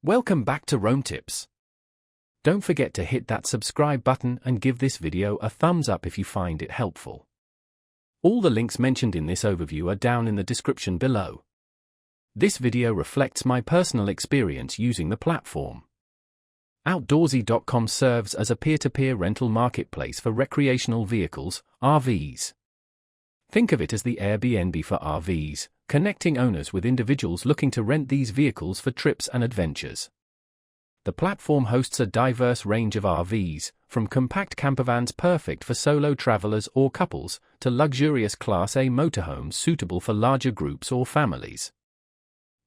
Welcome back to Roam Tips. Don't forget to hit that subscribe button and give this video a thumbs up if you find it helpful. All the links mentioned in this overview are down in the description below. This video reflects my personal experience using the platform. Outdoorsy.com serves as a peer-to-peer rental marketplace for recreational vehicles, RVs. Think of it as the Airbnb for RVs, connecting owners with individuals looking to rent these vehicles for trips and adventures. The platform hosts a diverse range of RVs, from compact campervans perfect for solo travelers or couples, to luxurious Class A motorhomes suitable for larger groups or families.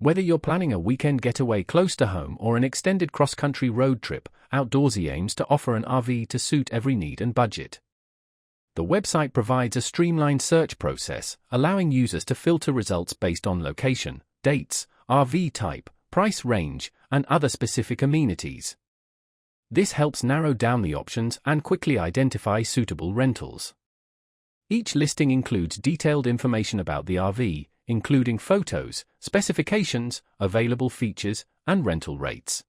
Whether you're planning a weekend getaway close to home or an extended cross-country road trip, Outdoorsy aims to offer an RV to suit every need and budget. The website provides a streamlined search process, allowing users to filter results based on location, dates, RV type, price range, and other specific amenities. This helps narrow down the options and quickly identify suitable rentals. Each listing includes detailed information about the RV, including photos, specifications, available features, and rental rates.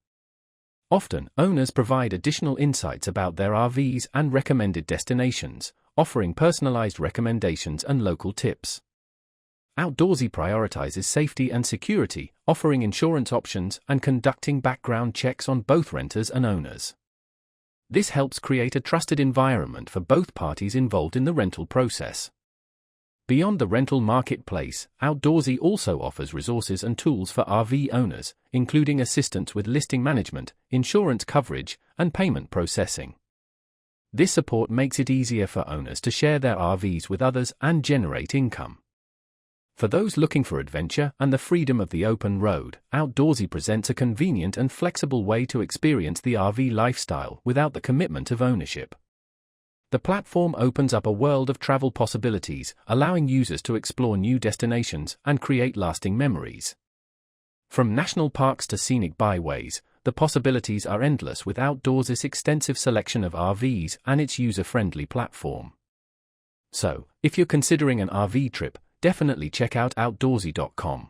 Often, owners provide additional insights about their RVs and recommended destinations, offering personalized recommendations and local tips. Outdoorsy prioritizes safety and security, offering insurance options and conducting background checks on both renters and owners. This helps create a trusted environment for both parties involved in the rental process. Beyond the rental marketplace, Outdoorsy also offers resources and tools for RV owners, including assistance with listing management, insurance coverage, and payment processing. This support makes it easier for owners to share their RVs with others and generate income. For those looking for adventure and the freedom of the open road, Outdoorsy presents a convenient and flexible way to experience the RV lifestyle without the commitment of ownership. The platform opens up a world of travel possibilities, allowing users to explore new destinations and create lasting memories. From national parks to scenic byways, the possibilities are endless with Outdoors's extensive selection of RVs and its user-friendly platform. So, if you're considering an RV trip, definitely check out Outdoorsy.com.